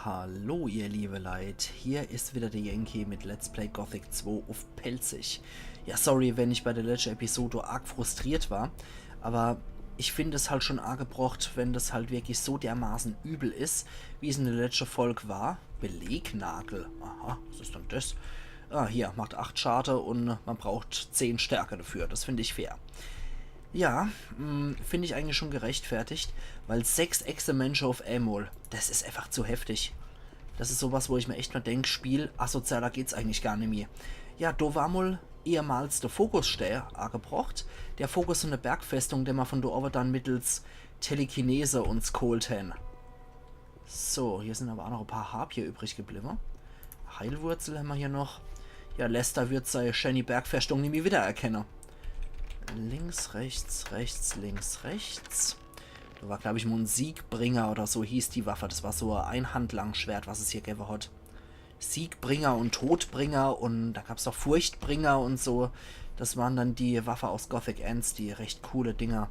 Hallo ihr liebe Leute, hier ist wieder der Yankee mit Let's Play Gothic 2 auf Pelzig. Ja, sorry, wenn ich bei der letzten Episode arg frustriert war, aber ich finde es halt schon arg gebrocht, wenn das halt wirklich so dermaßen übel ist, wie es in der letzten Folge war. Belegnagel, aha, was ist denn das? Ah, hier, macht 8 Schade und man braucht 10 Stärke dafür, das finde ich fair. Ja, finde ich eigentlich schon gerechtfertigt, weil 6 Echse-Menschen auf Amol, das ist einfach zu heftig. Das ist sowas, wo ich mir echt mal denke, Spiel, asozialer geht's eigentlich gar nicht mehr. Ja, da war mal ehemals der Fokusstern angebracht. Der Fokus von der Bergfestung, den wir von da oben dann mittels Telekinese uns geholt haben. So, hier sind aber auch noch ein paar Harpier übrig geblieben. Heilwurzel haben wir hier noch. Ja, Lester wird seine Shiny Bergfestung nie mehr wiedererkennen. Links, rechts, rechts, links, rechts. Da war, glaube ich, mal ein Siegbringer oder so hieß die Waffe. Das war so ein Einhandlangschwert, was es hier gegeben hat. Siegbringer und Todbringer und da gab es auch Furchtbringer und so. Das waren dann die Waffe aus Gothic Ends, die recht coole Dinger.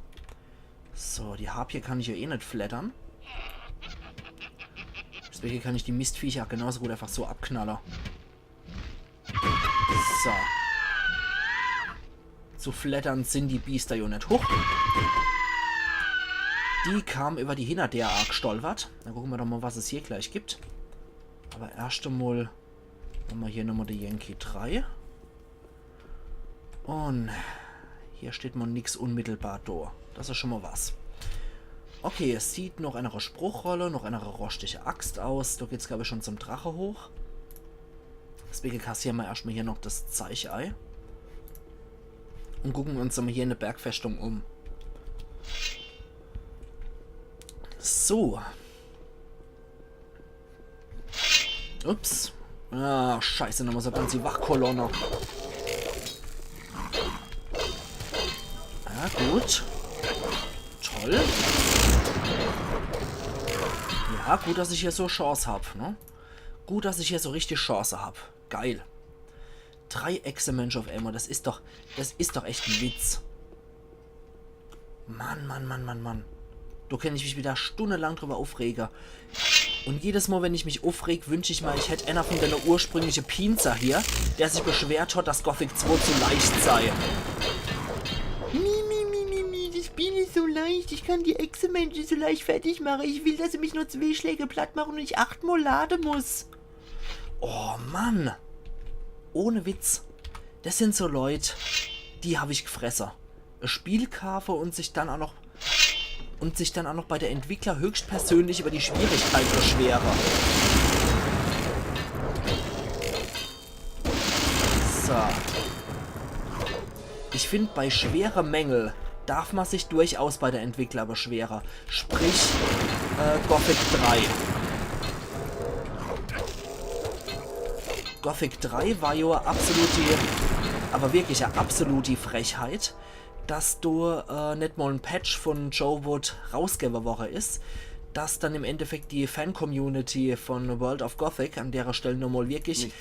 So, die Harpier kann ich ja eh nicht flattern. Deswegen kann ich die Mistviecher genauso gut einfach so abknallen. So. Zu flattern sind die Biester ja nicht hoch. Die kam über die hinter der arg stolpert. Dann gucken wir doch mal, was es hier gleich gibt. Aber erst einmal haben wir hier nochmal die Yankee 3. Und hier steht mal nichts unmittelbar da. Das ist schon mal was. Okay, es sieht noch eine Spruchrolle, noch eine rostige Axt aus. Da geht es, glaube ich, schon zum Drache hoch. Deswegen kassieren wir erstmal hier noch das Zeichei. Und gucken uns dann hier eine Bergfestung um. So. Ups. Ah, scheiße, nochmal so ganz die Wachkolonne. Ja, gut. Toll. Ja, gut, dass ich hier so Chance habe, ne? Gut, dass ich hier so richtig Chance habe. Geil. 3 Echse-Mensch auf einmal, das ist doch echt ein Witz. Mann, Mann, Mann, Mann, Mann. Da kann ich mich wieder stundenlang drüber aufregen. Und jedes Mal, wenn ich mich aufreg, wünsche ich mal, ich hätte einer von deiner ursprünglichen Pinzer hier, der sich beschwert hat, dass Gothic 2 zu leicht sei. Das Spiel ist so leicht, ich kann die Echse-Menschen so leicht fertig machen. Ich will, dass sie mich nur 2 Schläge platt machen und ich 8-mal laden muss. Oh, Mann. Ohne Witz. Das sind so Leute, die habe ich gefressen. Ein Spiel kaufe und sich dann auch noch bei der Entwickler höchstpersönlich über die Schwierigkeit beschwere. So. Ich finde, bei schweren Mängel darf man sich durchaus bei der Entwickler beschweren. Sprich, Gothic 3. Gothic 3 war ja aber wirklich eine absolute Frechheit, dass du nicht mal ein Patch von Joe Wood rausgegeben Woche ist, dass dann im Endeffekt die Fan-Community von World of Gothic, an der Stelle nochmal wirklich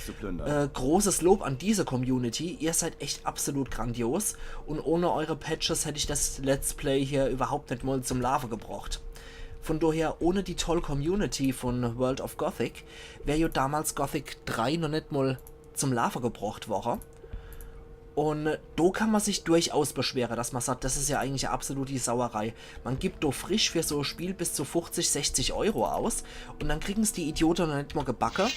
großes Lob an diese Community, ihr seid echt absolut grandios und ohne eure Patches hätte ich das Let's Play hier überhaupt nicht mal zum Laufen gebracht. Von daher, ohne die tolle Community von World of Gothic, wäre ja damals Gothic 3 noch nicht mal zum Laufen gebracht worden. Und da kann man sich durchaus beschweren, dass man sagt, das ist ja eigentlich eine absolute Sauerei. Man gibt da frisch für so ein Spiel bis zu 50, 60 Euro aus und dann kriegen es die Idioten noch nicht mal gebacken,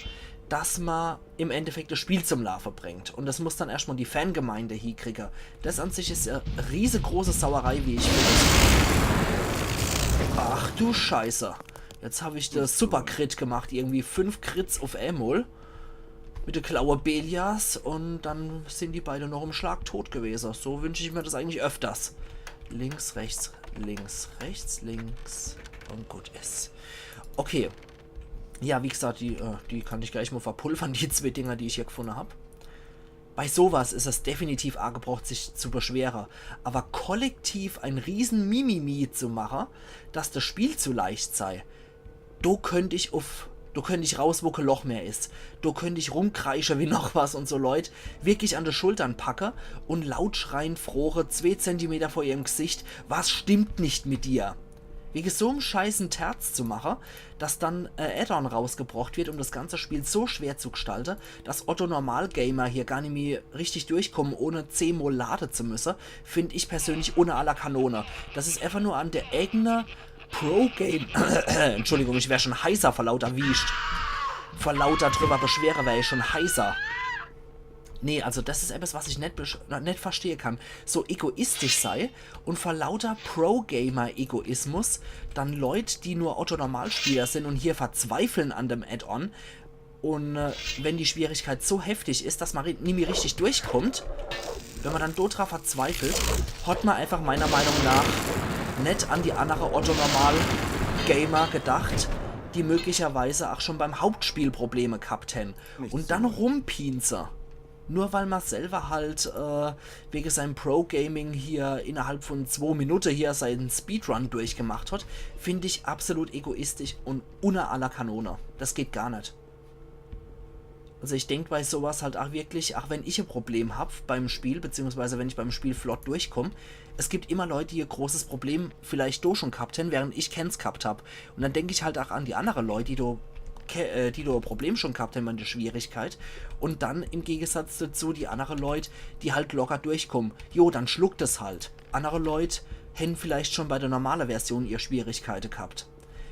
dass man im Endeffekt das Spiel zum Laufen bringt. Und das muss dann erstmal die Fangemeinde hinkriegen. Das an sich ist eine riesengroße Sauerei, wie ich finde. Ach du Scheiße. Jetzt habe ich das Super-Crit gemacht. Irgendwie 5 Crits auf Amol. Mit der Klaue Belias. Und dann sind die beide noch im Schlag tot gewesen. So wünsche ich mir das eigentlich öfters. Links, rechts, links, rechts, links. Und gut ist. Okay. Ja, wie gesagt, die kann ich gleich mal verpulvern, die 2 Dinger, die ich hier gefunden habe. Bei sowas ist es definitiv angebracht, sich zu beschweren. Aber kollektiv ein riesen Mimimi zu machen, dass das Spiel zu leicht sei, da könnte ich raus, wo kein Loch mehr ist. Da könnte ich rumkreischen wie noch was und so Leute wirklich an die Schultern packe und laut schreien frohe 2 Zentimeter vor ihrem Gesicht, was stimmt nicht mit dir? wegen so einem scheißen Terz zu machen, dass dann Add-on rausgebracht wird, um das ganze Spiel so schwer zu gestalten, dass Otto-Normal-Gamer hier gar nicht mehr richtig durchkommen, ohne 10-mal laden zu müssen, finde ich persönlich ohne aller Kanone. Das ist einfach nur an der eigenen Pro-Game... Entschuldigung, ich wäre schon heißer vor lauter Wischt. Vor lauter drüber beschwere wäre ich schon heißer. Nee, also das ist etwas, was ich nicht verstehen kann. So egoistisch sei und vor lauter Pro-Gamer-Egoismus dann Leute, die nur Otto-Normalspieler sind und hier verzweifeln an dem Add-on. Und wenn die Schwierigkeit so heftig ist, dass man nie mehr richtig durchkommt, wenn man dann dort drauf verzweifelt, hat man einfach meiner Meinung nach nicht an die andere Otto-Normal-Gamer gedacht, die möglicherweise auch schon beim Hauptspiel Probleme gehabt hätten. Und dann rumpinze. Nur weil man selber halt wegen seinem Pro-Gaming hier innerhalb von 2 Minuten hier seinen Speedrun durchgemacht hat, finde ich absolut egoistisch und unter aller Kanone. Das geht gar nicht. Also ich denke bei sowas halt auch wirklich, auch wenn ich ein Problem habe beim Spiel, beziehungsweise wenn ich beim Spiel flott durchkomme, es gibt immer Leute, die ein großes Problem vielleicht doch schon gehabt haben, während ich keins gehabt habe. Und dann denke ich halt auch an die anderen Leute, die ein Problem schon gehabt haben an der Schwierigkeit. Und dann im Gegensatz dazu die anderen Leute, die halt locker durchkommen. Jo, dann schluckt es halt. Andere Leute hätten vielleicht schon bei der normalen Version ihre Schwierigkeiten gehabt.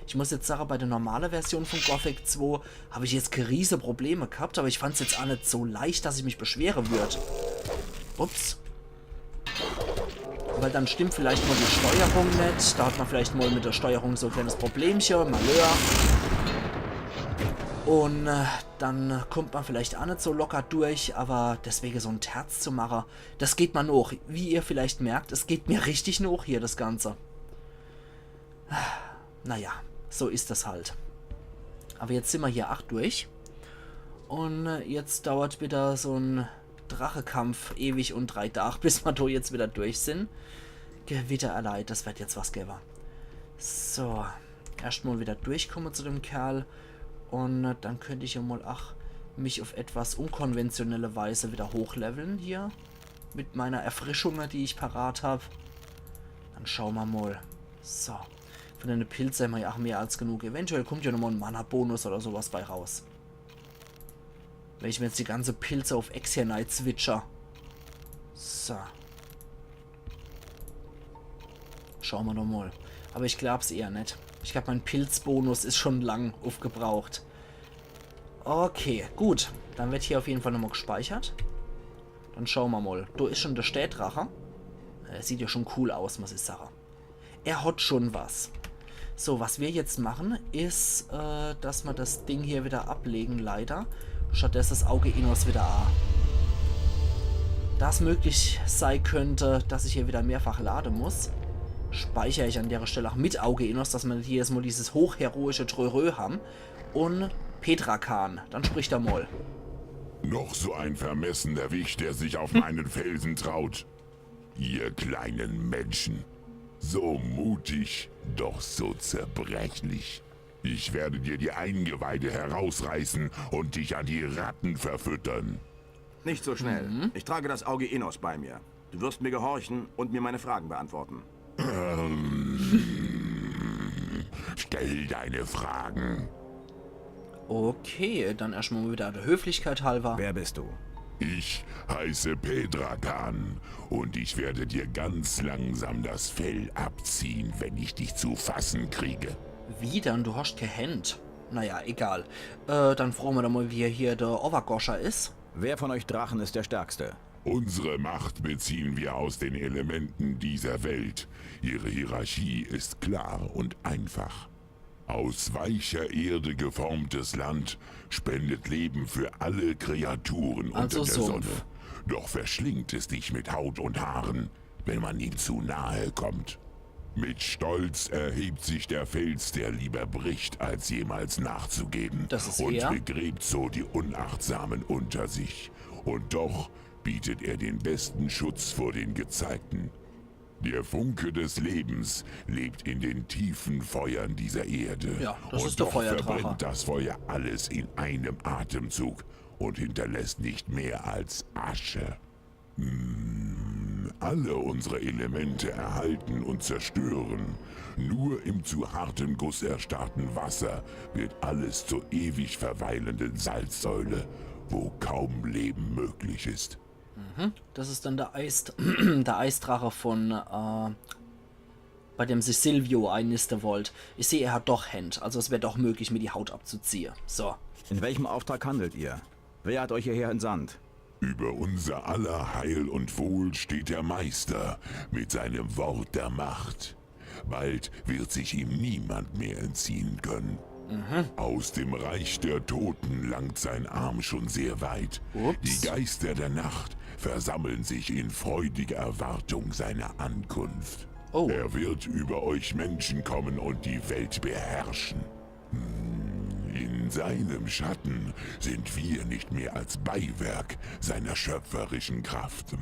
Ich muss jetzt sagen, bei der normalen Version von Gothic 2 habe ich jetzt riesige Probleme gehabt, aber ich fand es jetzt auch nicht so leicht, dass ich mich beschweren würde. Ups. Weil dann stimmt vielleicht mal die Steuerung nicht. Da hat man vielleicht mal mit der Steuerung so ein kleines Problemchen, Malheur. Und dann kommt man vielleicht auch nicht so locker durch, aber deswegen so ein Terz zu machen, das geht man noch. Wie ihr vielleicht merkt, es geht mir richtig noch hier, das Ganze. Naja, so ist das halt. Aber jetzt sind wir hier 8 durch. Und jetzt dauert wieder so ein Drachekampf ewig und 3 Tage, bis wir da jetzt wieder durch sind. Gewitter erleid, das wird jetzt was geben. So, erstmal wieder durchkommen zu dem Kerl. Und dann könnte ich ja mal mich auf etwas unkonventionelle Weise wieder hochleveln hier. Mit meiner Erfrischung, die ich parat habe. Dann schauen wir mal. So. Von den Pilzen haben wir ja auch mehr als genug. Eventuell kommt ja nochmal ein Mana-Bonus oder sowas bei raus. Wenn ich mir jetzt die ganze Pilze auf Exernite switcher. So. Schauen wir doch mal. Aber ich glaube es eher nicht. Ich glaube, mein Pilzbonus ist schon lang aufgebraucht. Okay, gut. Dann wird hier auf jeden Fall nochmal gespeichert. Dann schauen wir mal. Da ist schon der Städtracher. Er sieht ja schon cool aus, muss ich sagen. Er hat schon was. So, was wir jetzt machen, ist, dass wir das Ding hier wieder ablegen, leider. Stattdessen das Auge Innos wieder A. Da es möglich sein könnte, dass ich hier wieder mehrfach laden muss, speichere ich an der Stelle auch mit Auge Innos, dass wir jedes Mal dieses hochheroische Trörö haben. Und Petrakan, dann spricht er mal. Noch so ein vermessener Wicht, der sich auf meinen Felsen traut. Ihr kleinen Menschen. So mutig, doch so zerbrechlich. Ich werde dir die Eingeweide herausreißen und dich an die Ratten verfüttern. Nicht so schnell. Ich trage das Auge Innos bei mir. Du wirst mir gehorchen und mir meine Fragen beantworten. Stell deine Fragen. Okay, dann erstmal wieder der Höflichkeit halber. Wer bist du? Ich heiße Petrakan und ich werde dir ganz langsam das Fell abziehen, wenn ich dich zu fassen kriege. Wie dann? Du hast kein Hand. Naja, egal. Dann fragen wir doch mal, wie hier der Overgoscher ist. Wer von euch Drachen ist der Stärkste? Unsere Macht beziehen wir aus den Elementen dieser Welt. Ihre Hierarchie ist klar und einfach. Aus weicher Erde geformtes Land spendet Leben für alle Kreaturen Also unter der Sumpf. Sonne. Doch verschlingt es dich mit Haut und Haaren, wenn man ihm zu nahe kommt. Mit Stolz erhebt sich der Fels, der lieber bricht, als jemals nachzugeben. Das ist und er. begräbt so die Unachtsamen unter sich. Und doch bietet er den besten Schutz vor den Gezeigten. Der Funke des Lebens lebt in den tiefen Feuern dieser Erde. Ja, das und ist der doch Feuerdrache. verbrennt das Feuer alles in einem Atemzug und hinterlässt nicht mehr als Asche. alle unsere Elemente erhalten und zerstören. Nur im zu hartem Guss erstarrten Wasser wird alles zur ewig verweilenden Salzsäule, wo kaum Leben möglich ist. Das ist dann der der Eisdrache von, bei dem sich Silvio einnisten wollte. Ich sehe, er hat doch Hände, also es wäre doch möglich, mir die Haut abzuziehen. So. In welchem Auftrag handelt ihr? Wer hat euch hierher entsandt? Über unser aller Heil und Wohl steht der Meister mit seinem Wort der Macht. Bald wird sich ihm niemand mehr entziehen können. Aus dem Reich der Toten langt sein Arm schon sehr weit. Ups. Die Geister der Nacht versammeln sich in freudiger Erwartung seiner Ankunft. Oh. Er wird über euch Menschen kommen und die Welt beherrschen. In seinem Schatten sind wir nicht mehr als Beiwerk seiner schöpferischen Kraft.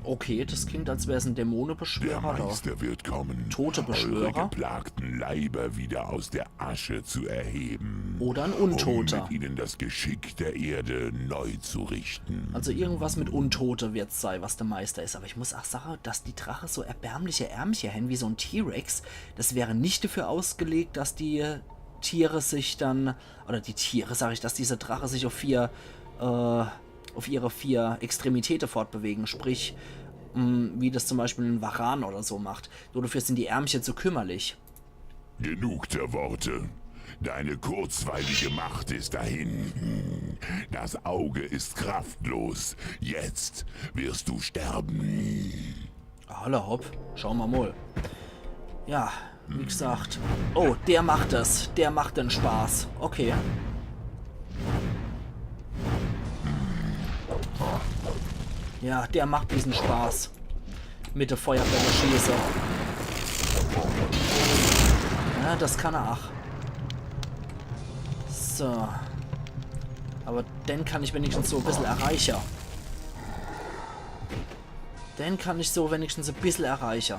Okay, das klingt, als wäre es ein Der Dämonenbeschwörer da. Meister wird kommen, Tote Beschwörer? eure geplagten Leiber wieder aus der Asche zu erheben. Oder ein Untoter. Um mit ihnen das Geschick der Erde neu zu richten. Also irgendwas mit Untote wird es sein, was der Meister ist. Aber ich muss auch sagen, dass die Drache so erbärmliche Ärmchen haben wie so ein T-Rex. Das wäre nicht dafür ausgelegt, dass die Tiere sich dann, oder die Tiere, sage ich, dass diese Drache sich auf ihre 4 Extremitäten fortbewegen, sprich, wie das zum Beispiel ein Varan oder so macht. Nur dafür sind die Ärmchen zu kümmerlich. Genug der Worte. Deine kurzweilige Macht ist dahin. Das Auge ist kraftlos. Jetzt wirst du sterben. Holla hopp, schauen wir mal. Ja, wie gesagt. Oh, der macht es. Der macht den Spaß. Okay. Ja, der macht diesen Spaß. Mit der Feuerbälle schieße. Ja, das kann er auch. So. Aber den kann ich wenigstens so ein bisschen erreichen. Den kann ich so wenigstens ein bisschen erreichen.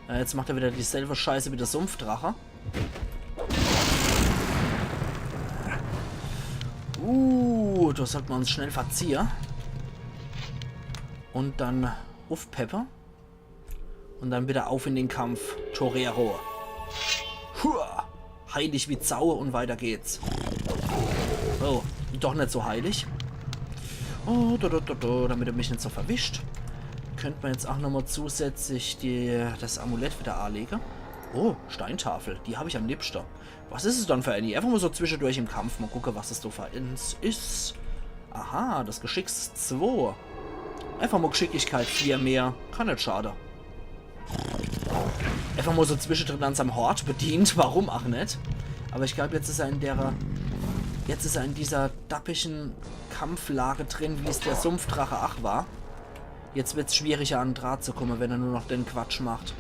Ja, jetzt macht er wieder dieselbe Scheiße wie der Sumpfdrache. Das sollten wir uns schnell verziehen. Und dann auf Pepper. Und dann wieder auf in den Kampf. Torero. Hua! Heilig wie Sau und weiter geht's. Oh, doch nicht so heilig. Oh, damit er mich nicht so verwischt. Könnte man jetzt auch nochmal zusätzlich das Amulett wieder anlegen. Oh, Steintafel. Die habe ich am liebsten. Was ist es dann für eine? Einfach mal so zwischendurch im Kampf. Mal gucken, was das so für eins ist. Aha, das Geschicks 2. Einfach mal Geschicklichkeit 4 mehr. Kann nicht schade. Einfach mal so zwischendrin an seinem Hort bedient. Warum auch nicht? Aber ich glaube, jetzt ist er in der... Jetzt ist er in dieser dappigen Kampflage drin, wie es der Sumpfdrache ach war. Jetzt wird es schwieriger, an den Draht zu kommen, wenn er nur noch den Quatsch macht.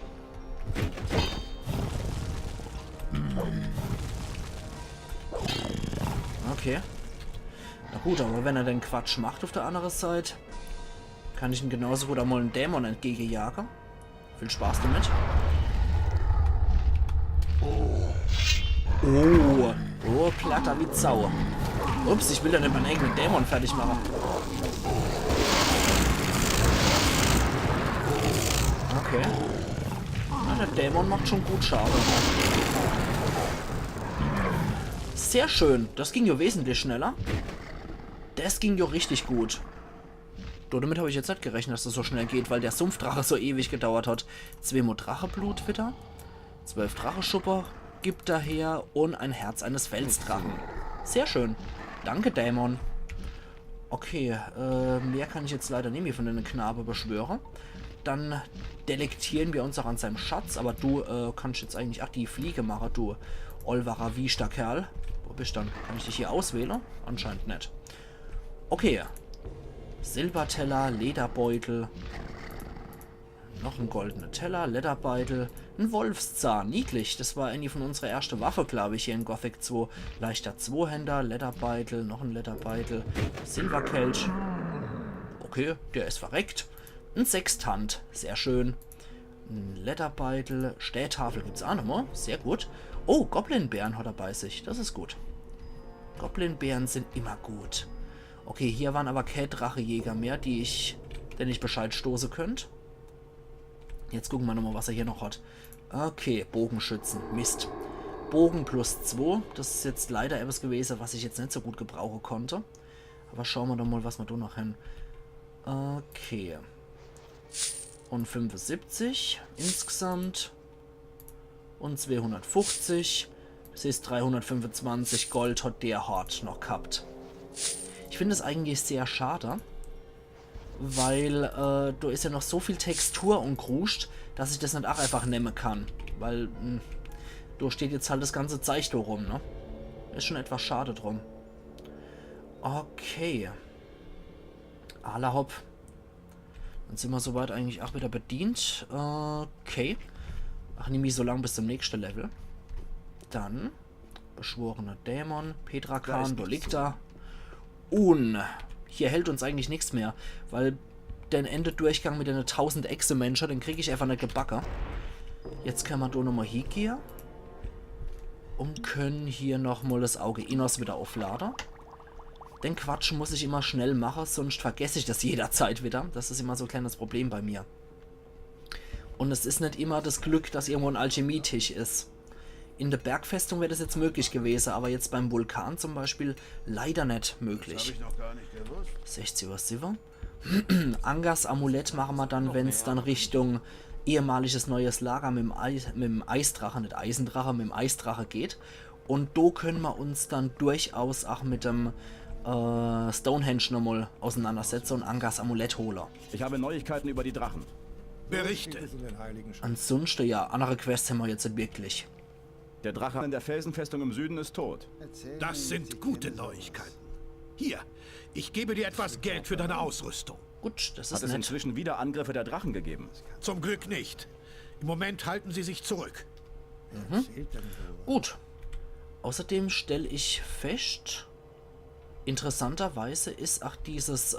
Okay. Na gut, aber wenn er den Quatsch macht auf der anderen Seite, kann ich ihn genauso gut einmal einen Dämon entgegenjagen. Viel Spaß damit. Oh, platter wie Sau. Ups, ich will ja nicht meinen eigenen Dämon fertig machen. Okay. Na, der Dämon macht schon gut Schaden. Sehr schön. Das ging ja wesentlich schneller. Das ging ja richtig gut. Damit habe ich jetzt nicht gerechnet, dass das so schnell geht, weil der Sumpfdrache so ewig gedauert hat. 2 Dracheblut wieder. 12 Dracheschupper gibt daher und ein Herz eines Felsdrachen. Sehr schön. Danke, Dämon. Okay, mehr kann ich jetzt leider nicht mehr von den Knabe beschwören. Dann delektieren wir uns auch an seinem Schatz, aber du kannst jetzt eigentlich auch die Fliege machen, du Olvarer Wiester Kerl. Wo bist du dann? Kann ich dich hier auswählen? Anscheinend nicht. Okay. Silberteller, Lederbeutel. Noch ein goldener Teller, Lederbeutel. Ein Wolfszahn, niedlich. Das war eine von unserer ersten Waffe, glaube ich, hier in Gothic 2. Leichter Zweihänder, Lederbeutel, noch ein Lederbeutel. Silberkelch. Okay, der ist verreckt. Ein Sextant, sehr schön. Ein Lederbeutel, Städtafel gibt es auch nochmal, sehr gut. Oh, Goblinbären hat er bei sich, das ist gut. Goblinbären sind immer gut. Okay, hier waren aber keine Drachejäger mehr, denen ich Bescheid stoßen könnte. Jetzt gucken wir nochmal, was er hier noch hat. Okay, Bogenschützen. Mist. Bogen plus 2. Das ist jetzt leider etwas gewesen, was ich jetzt nicht so gut gebrauchen konnte. Aber schauen wir doch mal, was wir da noch hin. Okay. Und 75 insgesamt. Und 250. Das ist 325 Gold hat der Hort noch gehabt. Ich finde es eigentlich sehr schade, weil da ist ja noch so viel Textur und Kruscht, dass ich das nicht auch einfach nehmen kann. Weil da steht jetzt halt das ganze Zeug da rum, ne? Ist schon etwas schade drum. Okay. Ala hopp. Dann sind wir soweit eigentlich auch wieder bedient. Okay. Ach, nehme ich so lange bis zum nächsten Level. Dann beschworener Dämon, Petrakan, da liegt er. Und hier hält uns eigentlich nichts mehr, weil den Endedurchgang mit den 1000 Echse-Menschen, den kriege ich einfach nicht gebacken. Jetzt können wir da nochmal hingehen und können hier nochmal das Auge Innos wieder aufladen. Den Quatsch muss ich immer schnell machen, sonst vergesse ich das jederzeit wieder. Das ist immer so ein kleines Problem bei mir. Und es ist nicht immer das Glück, dass irgendwo ein Alchemietisch ist. In der Bergfestung wäre das jetzt möglich gewesen, aber jetzt beim Vulkan zum Beispiel leider nicht möglich. 60 Uhr Silber. Angers Amulett machen wir dann, wenn es dann Richtung ehemaliges neues Lager mit dem Eisdrache, nicht Eisendrache, mit dem Eisdrache geht. Und da können wir uns dann durchaus auch mit dem Stonehenge nochmal auseinandersetzen und Angers Amulett holen. Ich habe Neuigkeiten über die Drachen. Berichte. Ansonsten, ja, andere Quests haben wir jetzt nicht wirklich. Der Drache in der Felsenfestung im Süden ist tot. Das sind gute Neuigkeiten. Hier, ich gebe dir etwas Geld für deine Ausrüstung. Gut, das Hat ist es nett. inzwischen wieder Angriffe der Drachen gegeben? Zum Glück nicht. Im Moment halten sie sich zurück. Gut. Außerdem stelle ich fest, interessanterweise ist auch dieses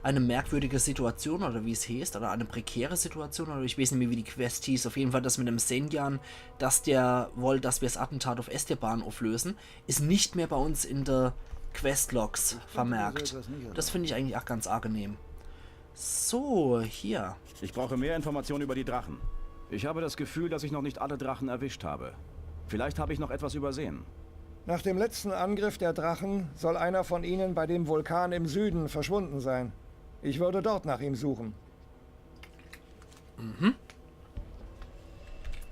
eine merkwürdige Situation, oder wie es heißt, oder eine prekäre Situation, oder ich weiß nicht mehr, wie die Quest hieß, auf jeden Fall das mit dem Senjan, dass der wollte, dass wir das Attentat auf Esteban auflösen, ist nicht mehr bei uns in der Questlogs vermerkt. Das finde ich eigentlich auch ganz angenehm. So, hier. Ich brauche mehr Informationen über die Drachen. Ich habe das Gefühl, dass ich noch nicht alle Drachen erwischt habe. Vielleicht habe ich noch etwas übersehen. Nach dem letzten Angriff der Drachen soll einer von ihnen bei dem Vulkan im Süden verschwunden sein. Ich würde dort nach ihm suchen.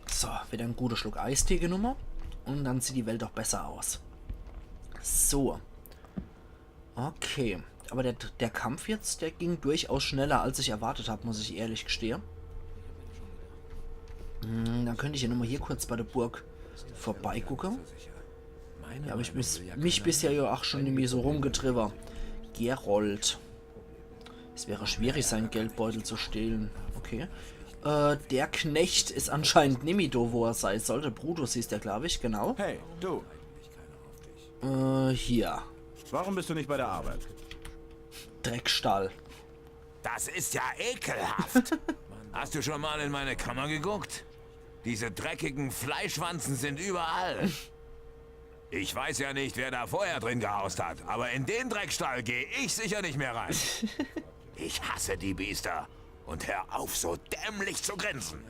So, wieder ein guter Schluck Eistee genommen. Und dann sieht die Welt auch besser aus. So. Okay. Aber der Kampf jetzt, der ging durchaus schneller, als ich erwartet habe, muss ich ehrlich gestehen. Dann könnte ich ja nochmal hier kurz bei der Burg vorbeigucken. Ja, aber ich mich bisher ja auch schon irgendwie so rumgetrieben. Gerold. Es wäre schwierig, seinen Geldbeutel zu stehlen. Okay. Der Knecht ist anscheinend Nimido, wo er sein sollte. Brutus hieß der, glaube ich, genau. Hey, du. Hier. Warum bist du nicht bei der Arbeit? Dreckstall. Das ist ja ekelhaft. Hast du schon mal in meine Kammer geguckt? Diese dreckigen Fleischwanzen sind überall. Ich weiß ja nicht, wer da vorher drin gehaust hat, aber in den Dreckstall gehe ich sicher nicht mehr rein. Ich hasse die Biester. Und hör auf, so dämlich zu grinsen.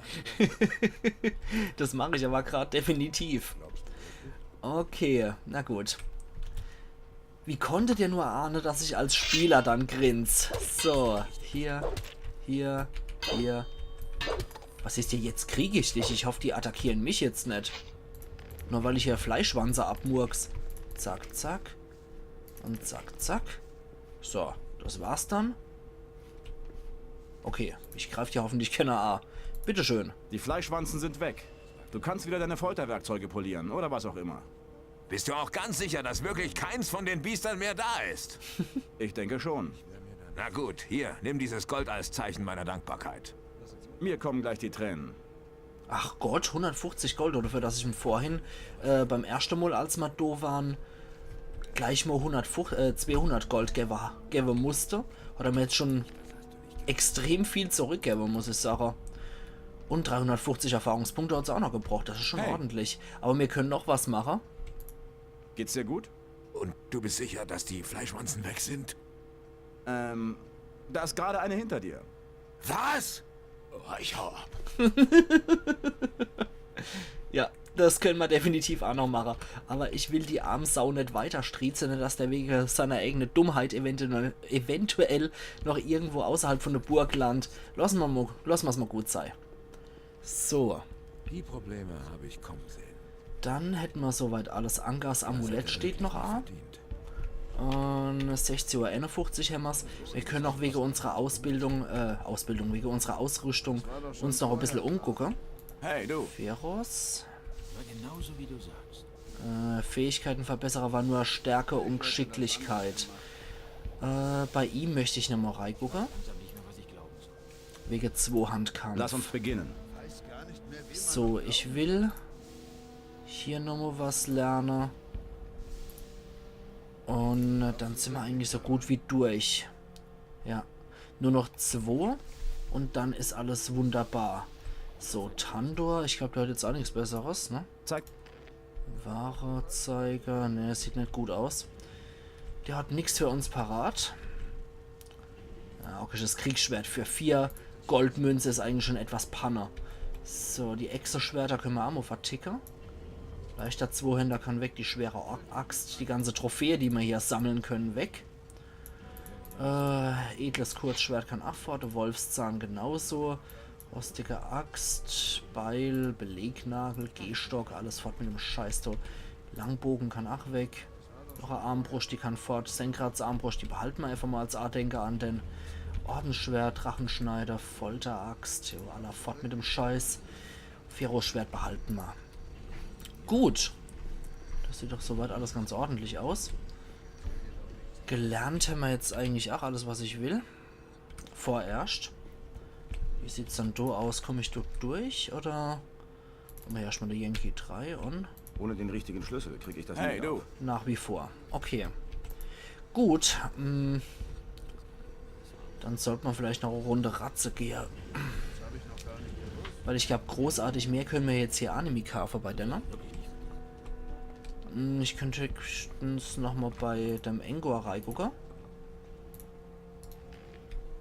Das mache ich aber gerade definitiv. Okay, na gut. Wie konntet ihr nur ahnen, dass ich als Spieler dann grins? So, hier, hier, hier. Was ist hier jetzt? Kriege ich dich? Ich hoffe, die attackieren mich jetzt nicht. Nur weil ich hier Fleischwanze abmurks. Zack, zack. Und zack, zack. So, das war's dann. Okay, ich greife dir hoffentlich keiner A. Bitteschön. Die Fleischwanzen sind weg. Du kannst wieder deine Folterwerkzeuge polieren oder was auch immer. Bist du auch ganz sicher, dass wirklich keins von den Biestern mehr da ist? Ich denke schon. Na gut, hier, nimm dieses Gold als Zeichen meiner Dankbarkeit. Mir kommen gleich die Tränen. Ach Gott, 150 Gold, oder für das ich ihm vorhin beim ersten Mal, als wir da waren, gleich mal 200 Gold geben musste. Hat er mir jetzt schon extrem viel zurückgeben, muss ich sagen. Und 350 Erfahrungspunkte hat es auch noch gebraucht, das ist schon ordentlich. Aber wir können noch was machen. Geht's dir gut? Und du bist sicher, dass die Fleischwanzen weg sind? Da ist gerade eine hinter dir. Was? Oh, ich hau ab. Ja, das können wir definitiv auch noch machen. Aber ich will die arme Sau nicht weiter striezeln, dass der wegen seiner eigenen Dummheit eventuell noch irgendwo außerhalb von der Burg landet. Lassen wir es mal gut sein. So, Die Probleme habe ich kommen sehen. dann hätten wir soweit alles. Angas Amulett steht noch an. Und 16:51 Uhr haben wir's. Wir können auch wegen unserer wegen unserer Ausrüstung uns noch ein bisschen umgucken. Hey, du. Feroz. Genauso wie du sagst. Fähigkeitenverbesserer war nur Stärke und Geschicklichkeit. Bei ihm möchte ich nochmal reingucken. Wegen Zweihandkampf. Lass uns beginnen. So, ich will hier nochmal was lernen. Und dann sind wir eigentlich so gut wie durch. Ja, nur noch 2 und dann ist alles wunderbar. So, Tandor, ich glaube, der hat jetzt auch nichts Besseres, ne? Zeig. Warezeiger, ne, sieht nicht gut aus. Der hat nichts für uns parat. Ja, okay, das Kriegsschwert für 4 Goldmünze ist eigentlich schon etwas Panne. So, die Exoschwerter können wir auch mal verticken. Leichter Zweihänder kann weg, die schwere Axt, die ganze Trophäe, die wir hier sammeln können, weg. Edles Kurzschwert kann auch fort, Wolfszahn genauso. Rostige Axt, Beil, Belegnagel, Gehstock, alles fort mit dem Scheißdruck. Langbogen kann auch weg. Noch eine Armbrust, die kann fort. Senkrats Armbrust, die behalten wir einfach mal als Ardenker an den Ordensschwert, Drachenschneider, Folteraxt, jo, aller fort mit dem Scheiß. Feroschwert behalten wir. Gut. Das sieht doch soweit alles ganz ordentlich aus. Gelernt haben wir jetzt eigentlich auch alles, was ich will. Vorerst. Wie sieht es dann da aus? Komme ich dort durch? Oder haben wir erstmal der Yankee 3 und Ohne den richtigen Schlüssel kriege ich das nicht auf. nach wie vor. Okay. Gut. Dann sollte man vielleicht noch eine Runde Ratze gehen. Weil ich glaube, großartig mehr können wir jetzt hier Anime kaufen bei denen. Ich könnte höchstens nochmal bei dem Engor reingucken.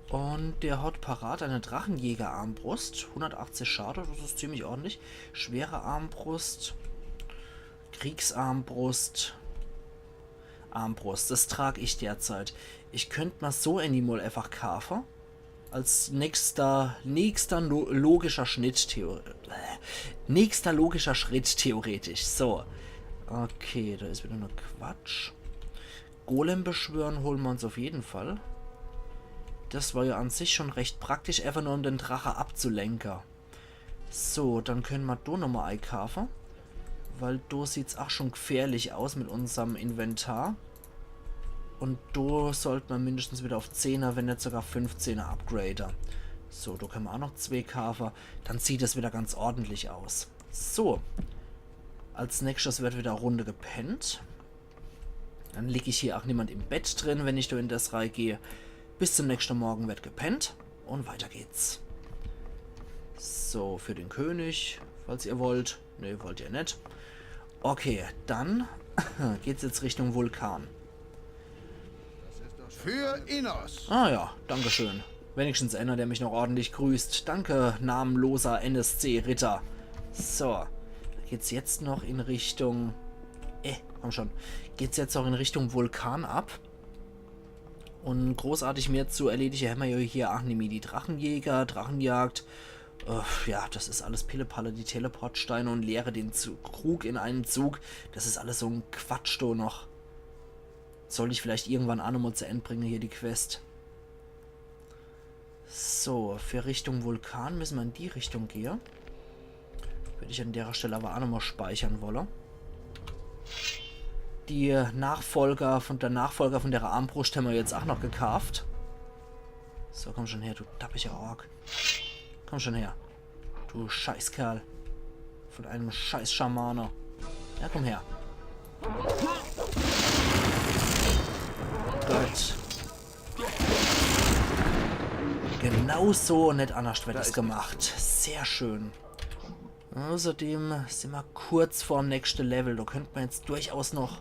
Und der hat parat eine Drachenjäger-Armbrust. 180 Schade, das ist ziemlich ordentlich. Schwere Armbrust. Kriegsarmbrust. Armbrust, das trage ich derzeit. Ich könnte mal so Animal einfach kaufen. Als nächster logischer Schritt theoretisch. So. Okay, da ist wieder nur Quatsch. Golem beschwören holen wir uns auf jeden Fall. Das war ja an sich schon recht praktisch, einfach nur um den Drache abzulenken. So, dann können wir da nochmal einkaufen. Weil da sieht es auch schon gefährlich aus mit unserem Inventar. Und da sollte man mindestens wieder auf 10er, wenn nicht sogar 15er upgraden. So, da können wir auch noch 2 kaufen. Dann sieht es wieder ganz ordentlich aus. So. Als nächstes wird wieder Runde gepennt. Dann liege ich hier auch niemand im Bett drin, wenn ich da in das Reihe gehe. Bis zum nächsten Morgen wird gepennt. Und weiter geht's. So, für den König, falls ihr wollt. Ne, wollt ihr nicht. Okay, dann geht's jetzt Richtung Vulkan. Für Innos. Ah ja, dankeschön. Wenigstens einer, der mich noch ordentlich grüßt. Danke, namenloser NSC-Ritter. So, da geht's jetzt noch in Richtung... komm schon. Geht's jetzt noch in Richtung Vulkan ab. Und großartig mehr zu erledigen haben wir ja hier Anime, die Drachenjäger, Drachenjagd. Ja, das ist alles Pillepalle, die Teleportsteine und leere den Krug in einen Zug. Das ist alles so ein Quatsch da noch. Soll ich vielleicht irgendwann auch nochmal zu Ende bringen, hier die Quest. So, für Richtung Vulkan müssen wir in die Richtung gehen. Würde ich an der Stelle aber auch nochmal speichern wollen. Der Nachfolger von der Armbrust haben wir jetzt auch noch gekauft. So, komm schon her, du dappiger Ork. Komm schon her. Du Scheißkerl. Von einem Scheiß-Schamane. Ja, komm her. Gut. Genau so nicht anders wird es gemacht. Sehr schön. Außerdem sind wir kurz vorm nächsten Level. Da könnte man jetzt durchaus noch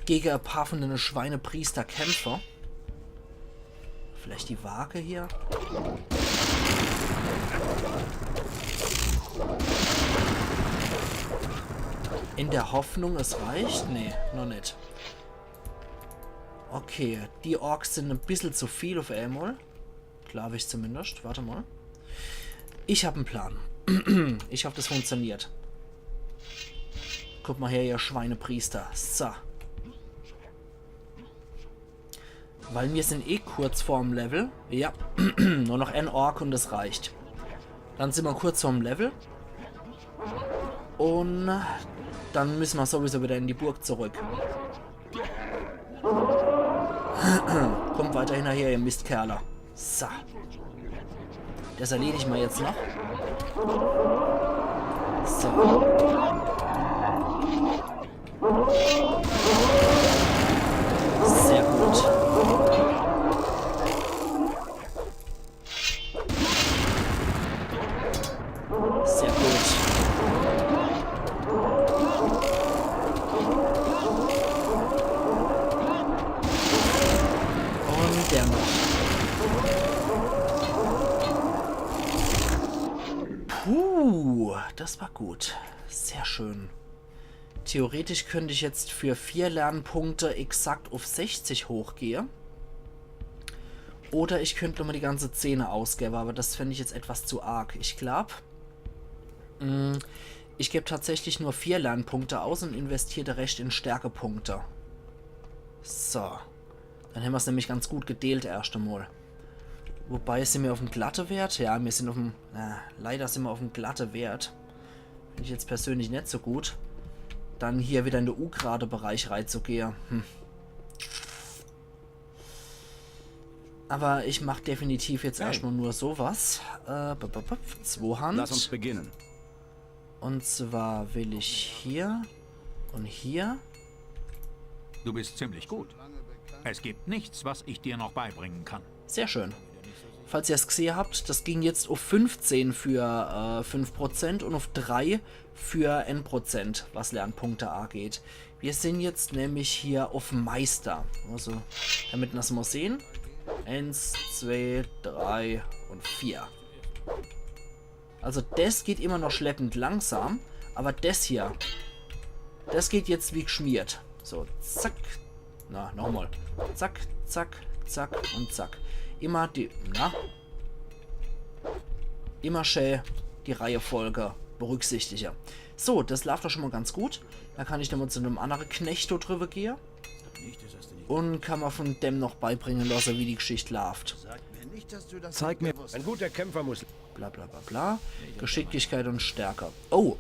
gegen ein paar von den Schweinepriester kämpfen. Vielleicht die Waage hier. In der Hoffnung, es reicht? Nee, noch nicht. Okay, die Orks sind ein bisschen zu viel auf einmal. Glaube ich zumindest. Warte mal. Ich habe einen Plan. Ich hoffe, das funktioniert. Guck mal her, ihr Schweinepriester. So. Weil wir sind eh kurz vorm Level. Ja. Nur noch ein Ork und das reicht. Dann sind wir kurz vorm Level. Und dann müssen wir sowieso wieder in die Burg zurück. Kommt weiter hinterher, ihr Mistkerler. So. Das erledige ich mal jetzt noch. So. Sehr gut. Sehr gut. Und der noch. Puh, das war gut. Sehr schön. Theoretisch könnte ich jetzt für 4 Lernpunkte exakt auf 60 hochgehen. Oder ich könnte nochmal die ganze Szene ausgeben, aber das fände ich jetzt etwas zu arg. Ich glaube, ich gebe tatsächlich nur 4 Lernpunkte aus und investiere den Rest in Stärkepunkte. So. Dann haben wir es nämlich ganz gut gedealt erst einmal. Wobei, sind wir auf dem glatte Wert? Ja, wir sind auf dem... leider sind wir auf dem glatte Wert. Finde ich jetzt persönlich nicht so gut. Dann hier wieder in den U-gerade Bereich reinzugehen. Aber ich mache definitiv jetzt erstmal nur sowas. 2 Hand. Lass uns beginnen. Und zwar will ich hier und hier. Du bist ziemlich gut. Es gibt nichts, was ich dir noch beibringen kann. Sehr schön. Falls ihr es gesehen habt, das ging jetzt auf 15 für 5% und auf 3 für N%, was Lernpunkte angeht. Wir sind jetzt nämlich hier auf Meister. Also, damit wir das mal sehen. 1, 2, 3 und 4. Also das geht immer noch schleppend langsam, aber das hier, das geht jetzt wie geschmiert. So, zack. Na, nochmal. Zack, zack, zack und zack. Immer die, immer schön die Reihenfolge berücksichtigen. So, das läuft doch schon mal ganz gut. Da kann ich dann mal zu einem anderen Knecht drüber gehen. Und kann man von dem noch beibringen lassen, wie die Geschichte läuft. Zeig mir. Ein guter Kämpfer muss... Bla bla bla bla. Geschicklichkeit und Stärke. Oh.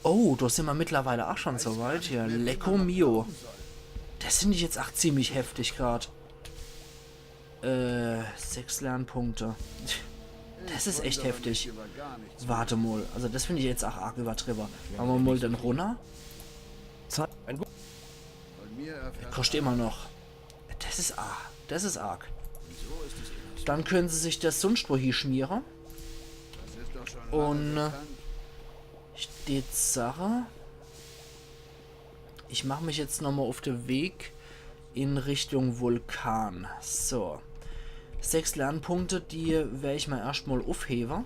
Oh, da sind wir mittlerweile auch schon so weit. Hier, Lecco Mio. Das finde ich jetzt auch ziemlich heftig gerade. 6 Lernpunkte. Das ist echt heftig. Warte mal. Also das finde ich jetzt auch arg übertrieben. Machen wir mal den runter. Kostet immer noch. Das ist arg. Das ist arg. Dann können sie sich das sonst wo hier schmieren. Und steht Sache. Ich mache mich jetzt nochmal auf den Weg in Richtung Vulkan. So. 6 Lernpunkte, die werde ich mal erstmal aufheben.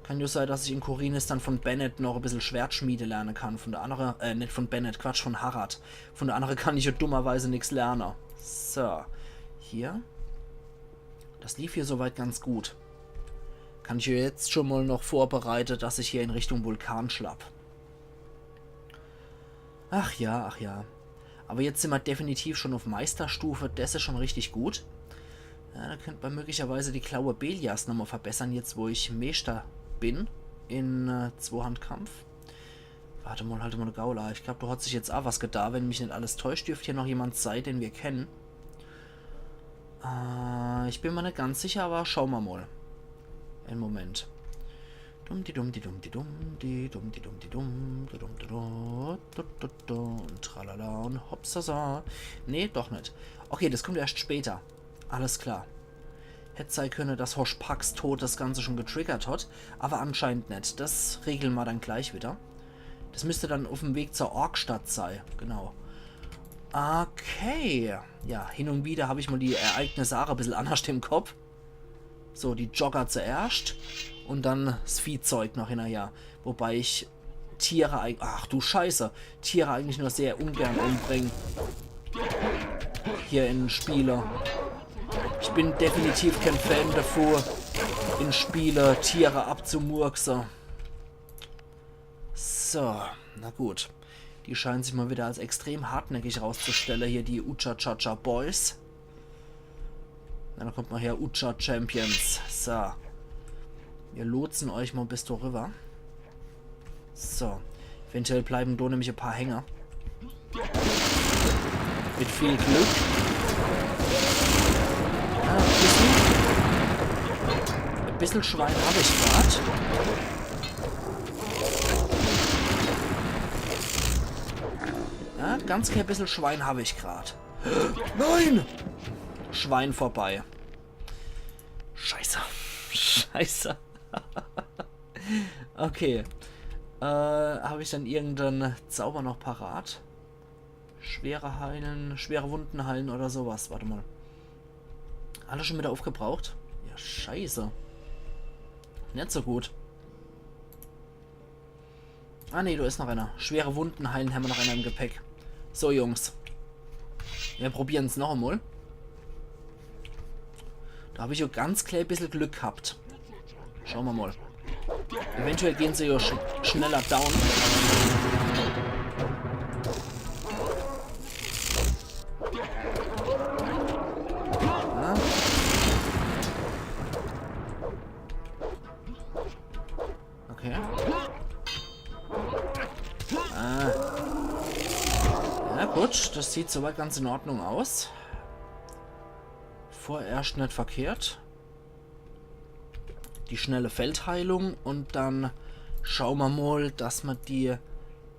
Kann ja sein, dass ich in Khorinis dann von Bennett noch ein bisschen Schwertschmiede lernen kann. Von der anderen, nicht von Bennett, Quatsch, von Harad. Von der anderen kann ich ja dummerweise nichts lernen. So. Hier. Das lief hier soweit ganz gut. Kann ich ja jetzt schon mal noch vorbereiten, dass ich hier in Richtung Vulkan schlapp. Ach ja, ach ja. Aber jetzt sind wir definitiv schon auf Meisterstufe. Das ist schon richtig gut. Ja, da könnte man möglicherweise die Klaue Belias nochmal verbessern, jetzt wo ich Meister bin in Zweihandkampf. Warte mal, halt mal eine Gaula. Ich glaube, du hat sich jetzt auch was getan. Wenn mich nicht alles täuscht, dürfte hier noch jemand sein, den wir kennen. Ich bin mir nicht ganz sicher, aber schauen wir mal. Einen Moment. Und tralala und hopsasa. Nee, doch nicht. Okay, das kommt erst später. Alles klar. Hätte sein können, dass Hoshpaks Tod das Ganze schon getriggert hat, aber anscheinend nicht. Das regeln wir dann gleich wieder. Das müsste dann auf dem Weg zur Orkstadt sein. Genau. Okay. Ja, hin und wieder habe ich mal die Ereignisse auch ein bisschen anders im Kopf. So, die Jogger zuerst und dann das Viehzeug noch hinterher. Wobei ich Tiere eigentlich... Ach du Scheiße. Tiere eigentlich nur sehr ungern umbringen. Hier in Spiele. Ich bin definitiv kein Fan davor, in Spiele Tiere abzumurksen. So, na gut. Die scheinen sich mal wieder als extrem hartnäckig rauszustellen. Hier die Ucha-Cha-Cha Boys. Na, dann kommt mal her, Ucha Champions. So. Wir lotsen euch mal bis rüber. So. Eventuell bleiben da nämlich ein paar Hänger. Mit viel Glück. Ja, ein bisschen Schwein habe ich gerade. Ja, ganz klein bisschen Schwein habe ich gerade. Nein! Schwein vorbei. Scheiße. Scheiße. Okay. Habe ich dann irgendeinen Zauber noch parat? Schwere heilen, schwere Wunden heilen oder sowas. Warte mal. Alle schon wieder aufgebraucht? Ja, scheiße. Nicht so gut. Ah ne, da ist noch einer. Schwere Wunden heilen haben wir noch einer im Gepäck. So, Jungs. Wir probieren es noch einmal. Da habe ich ja ganz klar ein bisschen Glück gehabt. Schauen wir mal. Eventuell gehen sie ja schneller down. Ja. Okay. Ja gut, das sieht soweit ganz in Ordnung aus. Vorerst nicht verkehrt. Die schnelle Feldheilung und dann schauen wir mal, dass wir die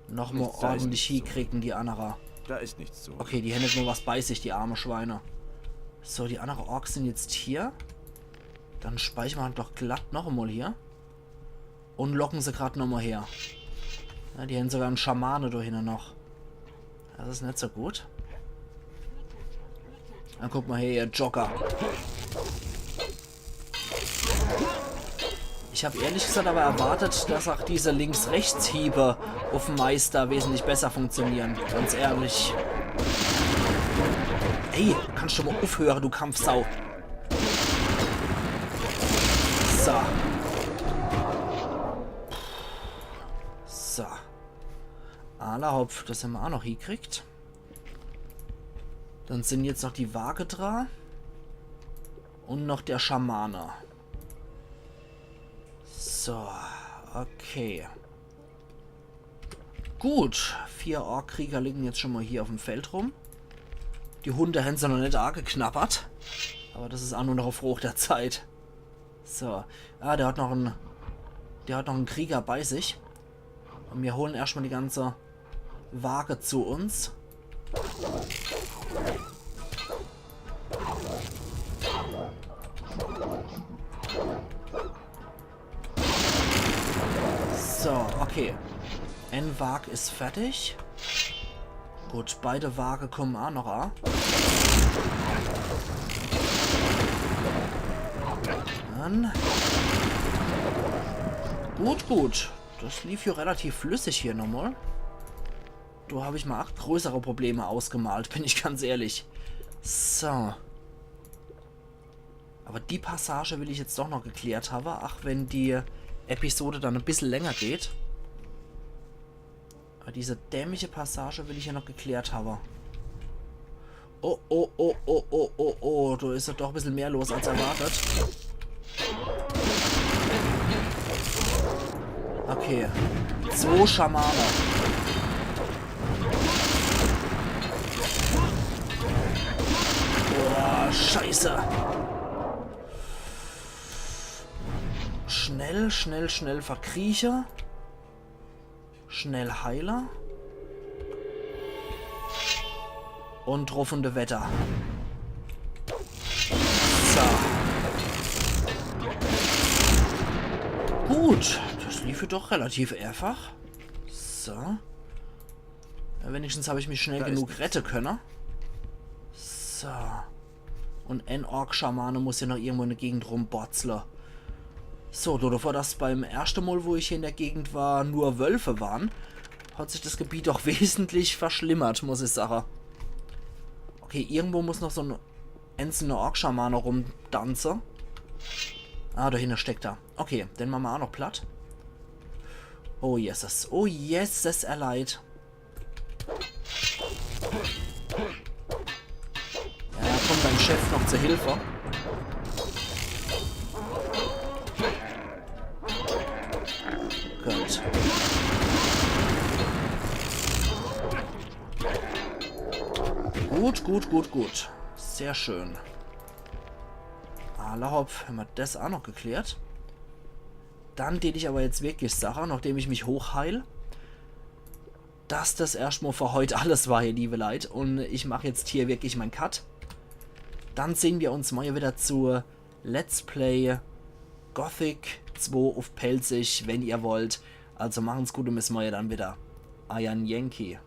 nochmal ordentlich hinkriegen, die Anara. Da ist nichts zu. Okay, die hätten nur was bei sich, die arme Schweine. So, die Anara Orks sind jetzt hier. Dann speichern wir doch glatt noch einmal hier. Und locken sie gerade nochmal her. Ja, die haben sogar einen Schamane da hinten noch. Das ist nicht so gut. Dann guck mal her, ihr Jogger. Ich habe ehrlich gesagt aber erwartet, dass auch diese Links-Rechts-Hiebe auf dem Meister wesentlich besser funktionieren. Ganz ehrlich. Ey, kannst du mal aufhören, du Kampfsau. So. So. Allerhopf, das haben wir auch noch hingekriegt. Dann sind jetzt noch die Waage dran. Und noch der Schamane. So, okay. Gut, 4 Ork-Krieger liegen jetzt schon mal hier auf dem Feld rum. Die Hunde haben sie noch nicht arg geknabbert. Aber das ist auch nur noch auf Hoch der Zeit. So, der hat noch einen Krieger bei sich. Und wir holen erstmal die ganze Waage zu uns. So, okay. Ein Waage ist fertig. Gut, beide Waage kommen auch noch an. Dann. Gut. Das lief hier relativ flüssig hier nochmal. Da habe ich mal 8 größere Probleme ausgemalt, bin ich ganz ehrlich. So. Aber die Passage will ich jetzt doch noch geklärt haben. Ach, wenn die Episode dann ein bisschen länger geht. Aber diese dämliche Passage will ich ja noch geklärt haben. Oh. Da ist ja doch ein bisschen mehr los als erwartet. Okay. 2 Schamane. Oh, scheiße. Schnell verkriecher. Schnell Heiler. Und ruffende Wetter. So. Gut. Das lief doch relativ einfach. So. Ja, wenigstens habe ich mich schnell genug retten können. So. Und ein Ork-Schamane muss ja noch irgendwo in der Gegend rumborzeln. So, davor, dass beim ersten Mal, wo ich hier in der Gegend war, nur Wölfe waren, hat sich das Gebiet doch wesentlich verschlimmert, muss ich sagen. Okay, irgendwo muss noch so ein einzelner Ork-Schamane rumtanzen. Ah, dahinter steckt er. Okay, den machen wir auch noch platt. Oh Jesus. Oh Jesus, er leid. Ja, da kommt dein Chef noch zur Hilfe. Gut. Gut, gut, gut, gut. Sehr schön. Allerhopf, haben wir das auch noch geklärt. Dann tät ich aber jetzt wirklich Sache, nachdem ich mich hochheil, dass das erstmal für heute alles war, ihr liebe Leute. Und ich mache jetzt hier wirklich meinen Cut. Dann sehen wir uns mal wieder zu Let's Play Gothic 2 auf Pelzig, wenn ihr wollt. Also machen's gut und bis morgen dann wieder. Iron Yankee.